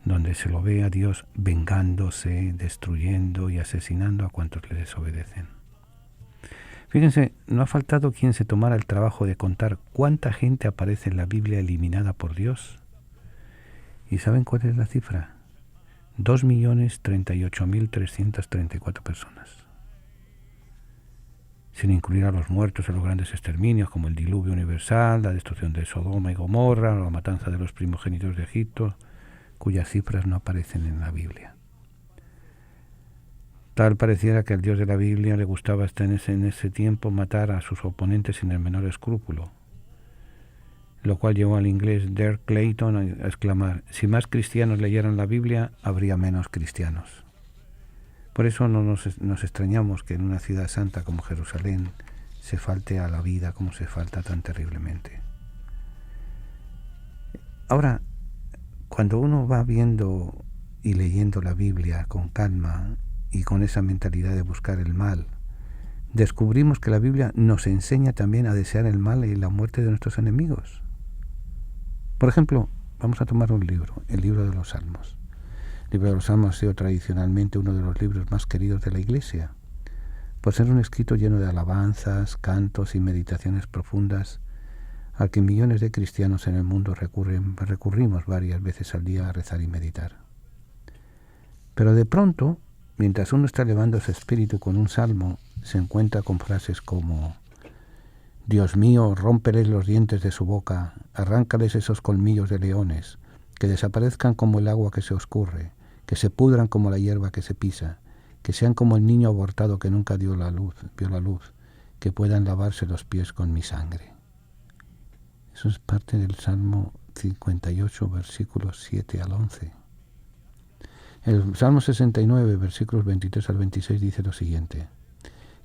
donde se lo ve a Dios vengándose, destruyendo y asesinando a cuantos le desobedecen. Fíjense, no ha faltado quien se tomara el trabajo de contar cuánta gente aparece en la Biblia eliminada por Dios. ¿Y saben cuál es la cifra? 2.038.334 personas. Sin incluir a los muertos en los grandes exterminios como el diluvio universal, la destrucción de Sodoma y Gomorra, la matanza de los primogénitos de Egipto, cuyas cifras no aparecen en la Biblia. Tal pareciera que al Dios de la Biblia le gustaba hasta en ese tiempo matar a sus oponentes sin el menor escrúpulo, lo cual llevó al inglés Dirk Clayton a exclamar: si más cristianos leyeran la Biblia, habría menos cristianos. Por eso no nos extrañamos que en una ciudad santa como Jerusalén se falte a la vida como se falta tan terriblemente. Ahora, cuando uno va viendo y leyendo la Biblia con calma y con esa mentalidad de buscar el mal, descubrimos que la Biblia nos enseña también a desear el mal y la muerte de nuestros enemigos. Por ejemplo, vamos a tomar un libro, el libro de los Salmos. El libro de los Salmos ha sido tradicionalmente uno de los libros más queridos de la Iglesia, por ser un escrito lleno de alabanzas, cantos y meditaciones profundas, al que millones de cristianos en el mundo recurrimos varias veces al día a rezar y meditar. Pero de pronto, mientras uno está elevando ese espíritu con un salmo, se encuentra con frases como: Dios mío, rómpeles los dientes de su boca, arráncales esos colmillos de leones, que desaparezcan como el agua que se oscurre, que se pudran como la hierba que se pisa, que sean como el niño abortado que nunca vio la luz, que puedan lavarse los pies con mi sangre. Eso es parte del Salmo 58, versículos 7 al 11. El Salmo 69, versículos 23 al 26 dice lo siguiente: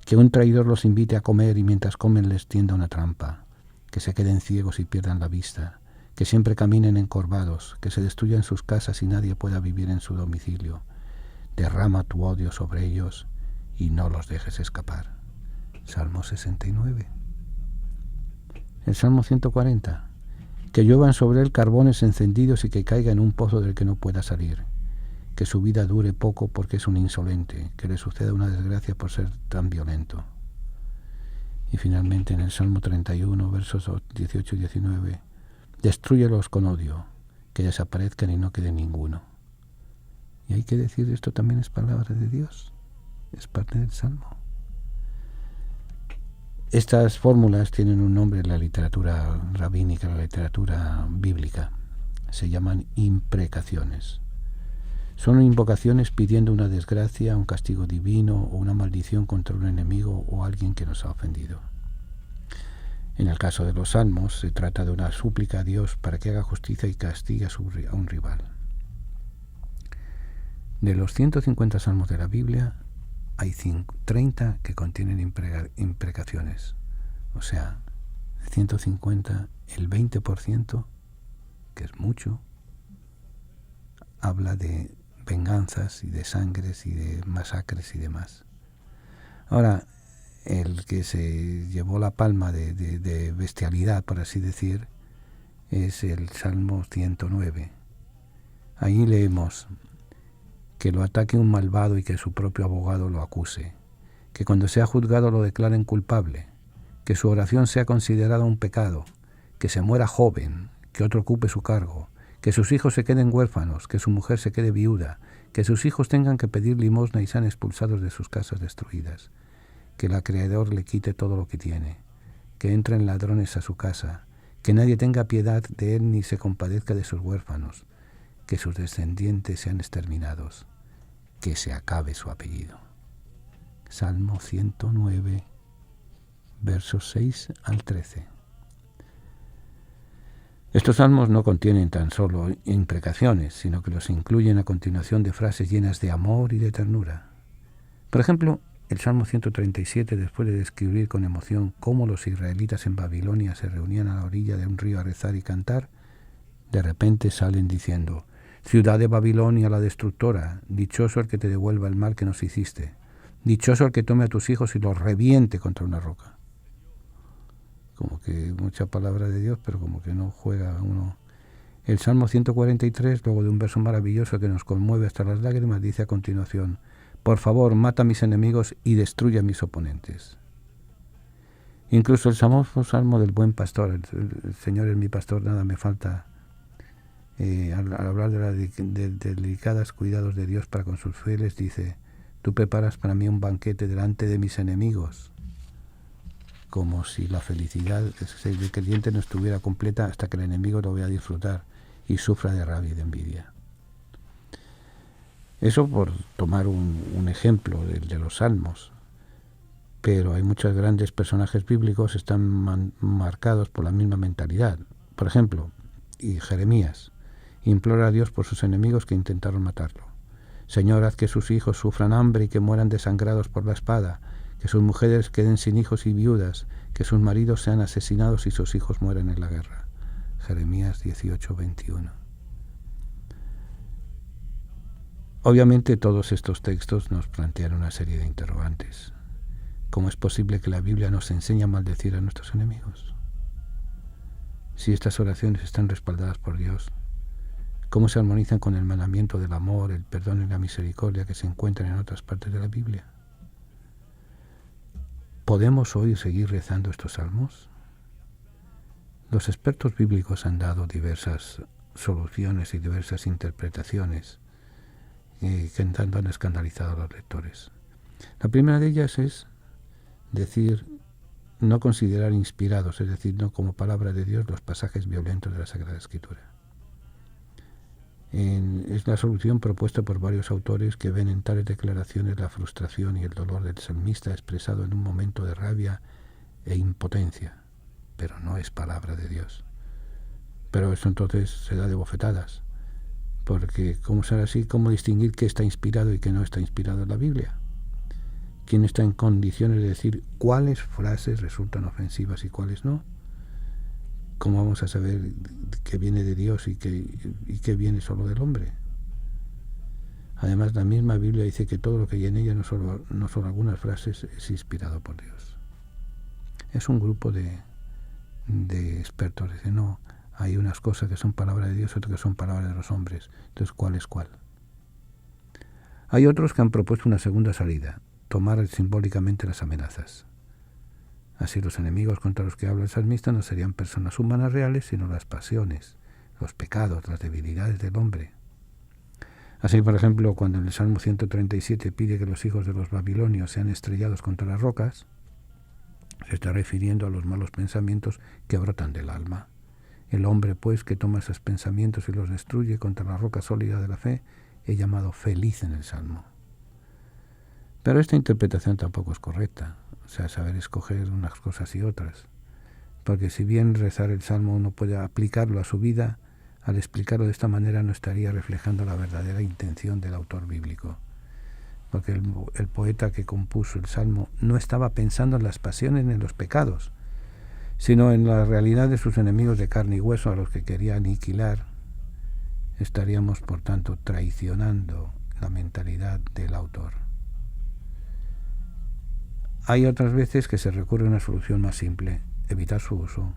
que un traidor los invite a comer y mientras comen les tienda una trampa, que se queden ciegos y pierdan la vista, que siempre caminen encorvados, que se destruyan sus casas y nadie pueda vivir en su domicilio. Derrama tu odio sobre ellos y no los dejes escapar. Salmo 69. El Salmo 140. Que lluevan sobre él carbones encendidos y que caiga en un pozo del que no pueda salir. Que su vida dure poco porque es un insolente, que le suceda una desgracia por ser tan violento. Y finalmente en el Salmo 31, versos 18 y 19, destrúyelos con odio, que desaparezcan y no quede ninguno. Y hay que decir, esto también es palabra de Dios, es parte del Salmo. Estas fórmulas tienen un nombre en la literatura rabínica, en la literatura bíblica. Se llaman imprecaciones. Son invocaciones pidiendo una desgracia, un castigo divino o una maldición contra un enemigo o alguien que nos ha ofendido. En el caso de los salmos, se trata de una súplica a Dios para que haga justicia y castigue a un rival. De los 150 salmos de la Biblia, hay 30 que contienen imprecaciones. O sea, de 150, el 20%, que es mucho, habla de venganzas y de sangres y de masacres y demás. Ahora, el que se llevó la palma de bestialidad, por así decir, es el Salmo 109. Ahí leemos: que lo ataque un malvado y que su propio abogado lo acuse, que cuando sea juzgado lo declaren culpable, que su oración sea considerada un pecado, que se muera joven, que otro ocupe su cargo, que sus hijos se queden huérfanos, que su mujer se quede viuda, que sus hijos tengan que pedir limosna y sean expulsados de sus casas destruidas, que el acreedor le quite todo lo que tiene, que entren ladrones a su casa, que nadie tenga piedad de él ni se compadezca de sus huérfanos, que sus descendientes sean exterminados, que se acabe su apellido. Salmo 109, versos 6 al 13. Estos salmos no contienen tan solo imprecaciones, sino que los incluyen a continuación de frases llenas de amor y de ternura. Por ejemplo, el Salmo 137, después de describir con emoción cómo los israelitas en Babilonia se reunían a la orilla de un río a rezar y cantar, de repente salen diciendo: «Ciudad de Babilonia la destructora, dichoso el que te devuelva el mal que nos hiciste, dichoso el que tome a tus hijos y los reviente contra una roca». Como que mucha palabra de Dios, pero como que no juega uno. El Salmo 143, luego de un verso maravilloso que nos conmueve hasta las lágrimas, dice a continuación: «Por favor, mata a mis enemigos y destruye a mis oponentes». Incluso el famoso Salmo del Buen Pastor, el Señor es mi pastor, nada me falta, al hablar de delicados cuidados de Dios para con sus fieles, dice: «Tú preparas para mí un banquete delante de mis enemigos», como si la felicidad del creyente no estuviera completa hasta que el enemigo lo vea disfrutar y sufra de rabia y de envidia. Eso por tomar un ejemplo de los salmos, pero hay muchos grandes personajes bíblicos que están marcados por la misma mentalidad. Por ejemplo, Jeremías implora a Dios por sus enemigos que intentaron matarlo. «Señor, haz que sus hijos sufran hambre y que mueran desangrados por la espada, que sus mujeres queden sin hijos y viudas, que sus maridos sean asesinados y sus hijos mueran en la guerra». Jeremías 18:21. Obviamente todos estos textos nos plantean una serie de interrogantes. ¿Cómo es posible que la Biblia nos enseñe a maldecir a nuestros enemigos? Si estas oraciones están respaldadas por Dios, ¿cómo se armonizan con el mandamiento del amor, el perdón y la misericordia que se encuentran en otras partes de la Biblia? ¿Podemos hoy seguir rezando estos salmos? Los expertos bíblicos han dado diversas soluciones y diversas interpretaciones que tanto han escandalizado a los lectores. La primera de ellas es decir, no considerar inspirados, es decir, no como palabra de Dios, los pasajes violentos de la Sagrada Escritura. Es la solución propuesta por varios autores que ven en tales declaraciones la frustración y el dolor del salmista expresado en un momento de rabia e impotencia, pero no es palabra de Dios. Pero eso entonces se da de bofetadas, porque ¿cómo será así? ¿Cómo distinguir qué está inspirado y qué no está inspirado en la Biblia? ¿Quién está en condiciones de decir cuáles frases resultan ofensivas y cuáles no? ¿Cómo vamos a saber qué viene de Dios y qué viene solo del hombre? Además, la misma Biblia dice que todo lo que hay en ella, no solo algunas frases, es inspirado por Dios. Es un grupo de expertos. Dicen, no, hay unas cosas que son palabra de Dios, otras que son palabra de los hombres. Entonces, ¿cuál es cuál? Hay otros que han propuesto una segunda salida: tomar simbólicamente las amenazas. Así los enemigos contra los que habla el salmista no serían personas humanas reales, sino las pasiones, los pecados, las debilidades del hombre. Así, por ejemplo, cuando en el Salmo 137 pide que los hijos de los babilonios sean estrellados contra las rocas, se está refiriendo a los malos pensamientos que brotan del alma. El hombre, pues, que toma esos pensamientos y los destruye contra la roca sólida de la fe, es llamado feliz en el Salmo. Pero esta interpretación tampoco es correcta, o sea, saber escoger unas cosas y otras, porque si bien rezar el Salmo uno puede aplicarlo a su vida, al explicarlo de esta manera no estaría reflejando la verdadera intención del autor bíblico, porque el poeta que compuso el Salmo no estaba pensando en las pasiones ni en los pecados, sino en la realidad de sus enemigos de carne y hueso a los que quería aniquilar. Estaríamos, por tanto, traicionando la mentalidad del autor. Hay otras veces que se recurre a una solución más simple: evitar su uso,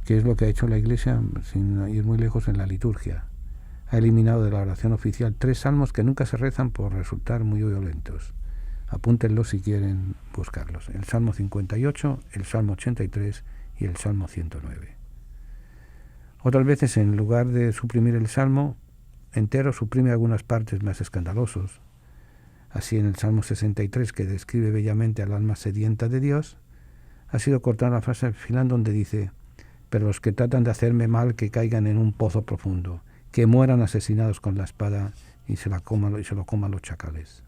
que es lo que ha hecho la Iglesia sin ir muy lejos en la liturgia. Ha eliminado de la oración oficial 3 salmos que nunca se rezan por resultar muy violentos. Apúntenlos si quieren buscarlos: el Salmo 58, el Salmo 83 y el Salmo 109. Otras veces, en lugar de suprimir el Salmo entero, suprime algunas partes más escandalosos. Así, en el Salmo 63, que describe bellamente al alma sedienta de Dios, ha sido cortada la frase al final donde dice: pero los que tratan de hacerme mal que caigan en un pozo profundo, que mueran asesinados con la espada y se lo coman los chacales.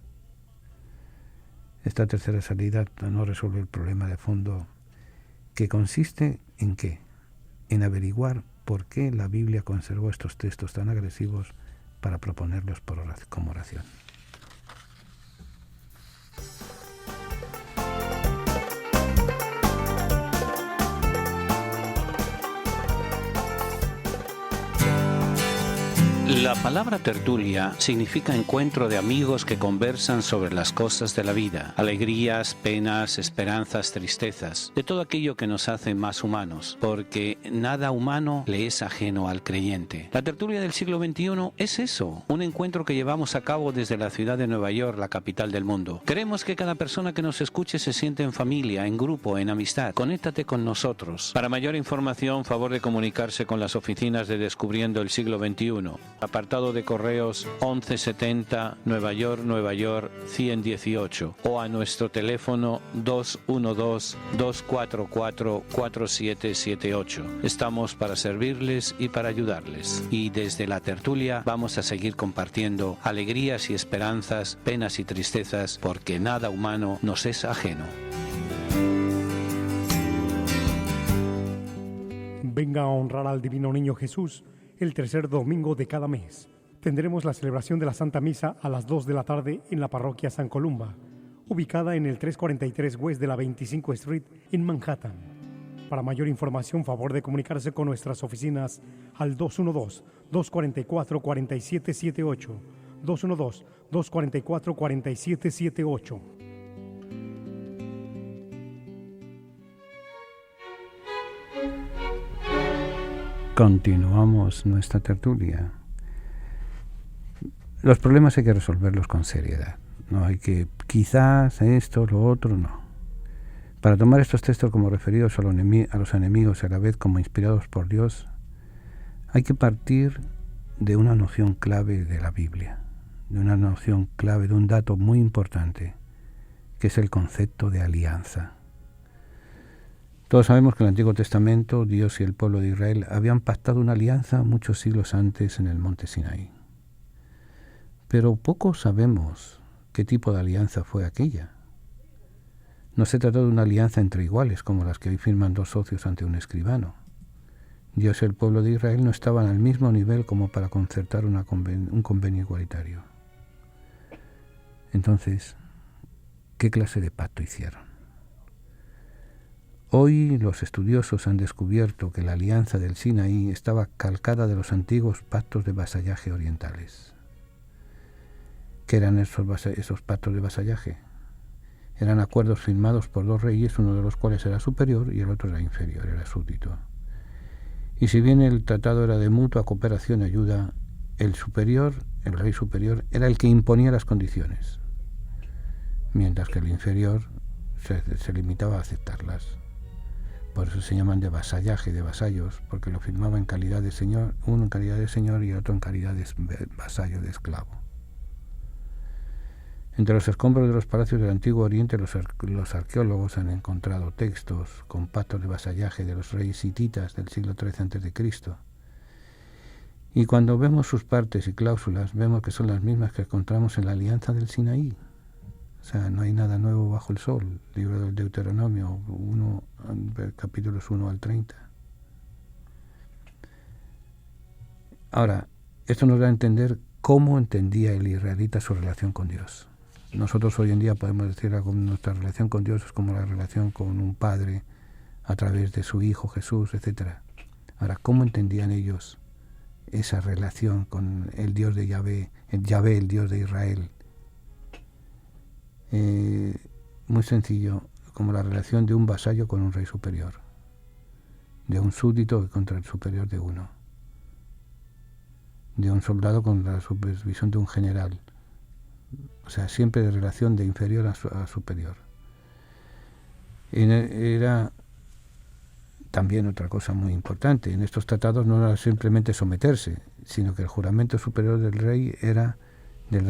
Esta tercera salida no resuelve el problema de fondo, que consiste en ¿qué? En averiguar por qué la Biblia conservó estos textos tan agresivos para proponerlos como oración. La palabra tertulia significa encuentro de amigos que conversan sobre las cosas de la vida, alegrías, penas, esperanzas, tristezas, de todo aquello que nos hace más humanos, porque nada humano le es ajeno al creyente. La tertulia del siglo XXI es eso, un encuentro que llevamos a cabo desde la ciudad de Nueva York, la capital del mundo. Queremos que cada persona que nos escuche se siente en familia, en grupo, en amistad. Conéctate con nosotros. Para mayor información, favor de comunicarse con las oficinas de Descubriendo el Siglo XXI. Apartado de correos 1170 Nueva York 118 o a nuestro teléfono 212-244-4778. Estamos para servirles y para ayudarles. Y desde la tertulia vamos a seguir compartiendo alegrías y esperanzas, penas y tristezas, porque nada humano nos es ajeno. Venga a honrar al Divino Niño Jesús el tercer domingo de cada mes. Tendremos la celebración de la Santa Misa a las 2 de la tarde en la parroquia San Columba, ubicada en el 343 West de la 25 Street en Manhattan. Para mayor información, favor de comunicarse con nuestras oficinas al 212-244-4778, 212-244-4778. Continuamos nuestra tertulia. Los problemas hay que resolverlos con seriedad. No hay que, quizás esto, lo otro, no. Para tomar estos textos como referidos a los enemigos y a la vez como inspirados por Dios, hay que partir de una noción clave de la Biblia, de una noción clave, de un dato muy importante, que es el concepto de alianza. Todos sabemos que en el Antiguo Testamento Dios y el pueblo de Israel habían pactado una alianza muchos siglos antes en el monte Sinaí. Pero poco sabemos qué tipo de alianza fue aquella. No se trató de una alianza entre iguales, como las que hoy firman dos socios ante un escribano. Dios y el pueblo de Israel no estaban al mismo nivel como para concertar un convenio igualitario. Entonces, ¿qué clase de pacto hicieron? Hoy los estudiosos han descubierto que la alianza del Sinaí estaba calcada de los antiguos pactos de vasallaje orientales. ¿Qué eran esos pactos de vasallaje? Eran acuerdos firmados por dos reyes, uno de los cuales era superior y el otro era inferior, era súbdito. Y si bien el tratado era de mutua cooperación y ayuda, el rey superior, era el que imponía las condiciones, mientras que el inferior se limitaba a aceptarlas. Por eso se llaman de vasallaje, de vasallos, porque lo firmaba en calidad de señor, uno en calidad de señor y el otro en calidad de vasallo, de esclavo. Entre los escombros de los palacios del Antiguo Oriente, los arqueólogos han encontrado textos con pactos de vasallaje de los reyes hititas del siglo XIII a.C. Y cuando vemos sus partes y cláusulas, vemos que son las mismas que encontramos en la Alianza del Sinaí. O sea, no hay nada nuevo bajo el sol. Libro del Deuteronomio 1, capítulos 1 al 30. Ahora, esto nos da a entender cómo entendía el israelita su relación con Dios. Nosotros hoy en día podemos decir que nuestra relación con Dios es como la relación con un padre a través de su Hijo Jesús, etc. Ahora, ¿cómo entendían ellos esa relación con el Dios de Yahvé, el Dios de Israel? Muy sencillo, como la relación de un vasallo con un rey superior, de un súbdito contra el superior de uno, de un soldado con la supervisión de un general, o sea, siempre de relación de inferior a superior. Era también otra cosa muy importante, en estos tratados no era simplemente someterse, sino que el juramento superior del rey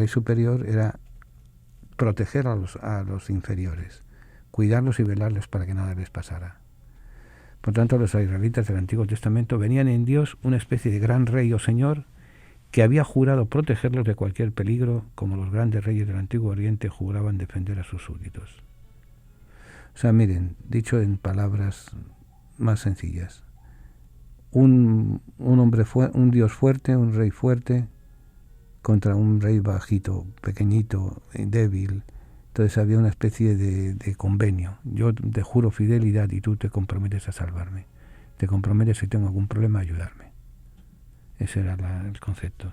superior era proteger a los inferiores, cuidarlos y velarles para que nada les pasara. Por tanto, los israelitas del Antiguo Testamento venían en Dios una especie de gran rey o señor que había jurado protegerlos de cualquier peligro, como los grandes reyes del Antiguo Oriente juraban defender a sus súbditos. O sea, miren, dicho en palabras más sencillas, un Dios fuerte, un rey fuerte, contra un rey bajito, pequeñito, débil. Entonces había una especie de convenio. Yo te juro fidelidad y tú te comprometes a salvarme. Te comprometes, si tengo algún problema, a ayudarme. Ese era el concepto.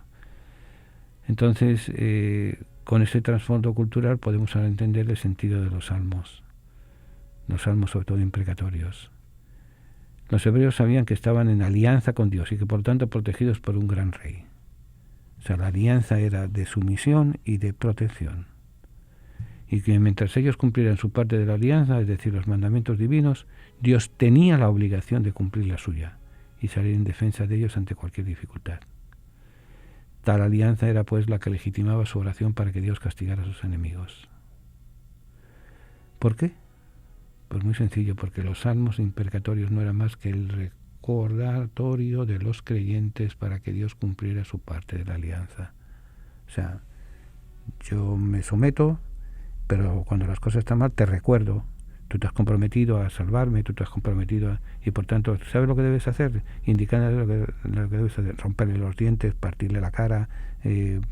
Entonces, con ese trasfondo cultural podemos ahora entender el sentido de los salmos sobre todo imprecatorios. Los hebreos sabían que estaban en alianza con Dios y que por tanto protegidos por un gran rey. O sea, la alianza era de sumisión y de protección. Y que mientras ellos cumplieran su parte de la alianza, es decir, los mandamientos divinos, Dios tenía la obligación de cumplir la suya y salir en defensa de ellos ante cualquier dificultad. Tal alianza era pues la que legitimaba su oración para que Dios castigara a sus enemigos. ¿Por qué? Pues muy sencillo, porque los salmos imprecatorios no eran más que el recordatorio de los creyentes para que Dios cumpliera su parte de la alianza. O sea, yo me someto, pero cuando las cosas están mal te recuerdo. Tú te has comprometido a salvarme, tú te has comprometido y por tanto, ¿sabes lo que debes hacer? Indicarle lo que debes hacer, romperle los dientes, partirle la cara,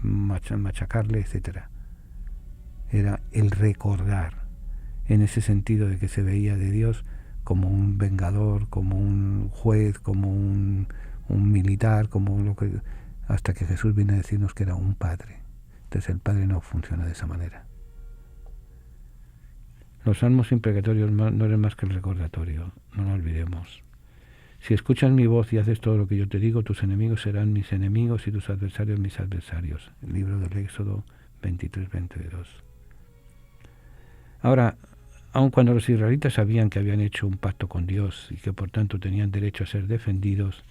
machacarle, etcétera. Era el recordar, en ese sentido de que se veía de Dios como un vengador, como un juez, como un militar, hasta que Jesús vino a decirnos que era un padre. Entonces el padre no funciona de esa manera. Los salmos imprecatorios no eran más que el recordatorio, no lo olvidemos. Si escuchas mi voz y haces todo lo que yo te digo, tus enemigos serán mis enemigos y tus adversarios mis adversarios. El libro del Éxodo 23-22. Ahora, aun cuando los israelitas sabían que habían hecho un pacto con Dios y que por tanto tenían derecho a ser defendidos,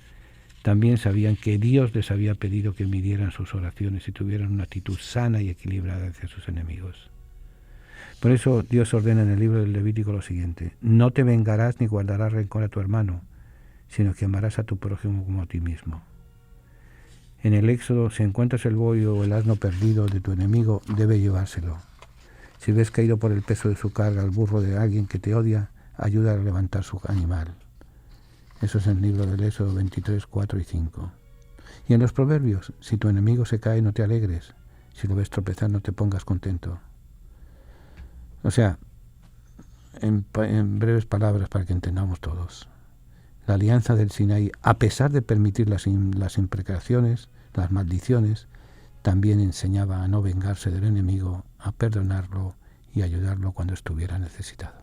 también sabían que Dios les había pedido que midieran sus oraciones y tuvieran una actitud sana y equilibrada hacia sus enemigos. Por eso Dios ordena en el libro del Levítico lo siguiente: no te vengarás ni guardarás rencor a tu hermano, sino que amarás a tu prójimo como a ti mismo. En el Éxodo, si encuentras el buey o el asno perdido de tu enemigo, debe llevárselo. Si ves caído por el peso de su carga al burro de alguien que te odia, ayuda a levantar su animal. Eso es en el libro del Éxodo 23, 4 y 5. Y en los Proverbios, si tu enemigo se cae, no te alegres. Si lo ves tropezar, no te pongas contento. O sea, en breves palabras para que entendamos todos, la alianza del Sinaí, a pesar de permitir las imprecaciones, las maldiciones, también enseñaba a no vengarse del enemigo, a perdonarlo y ayudarlo cuando estuviera necesitado.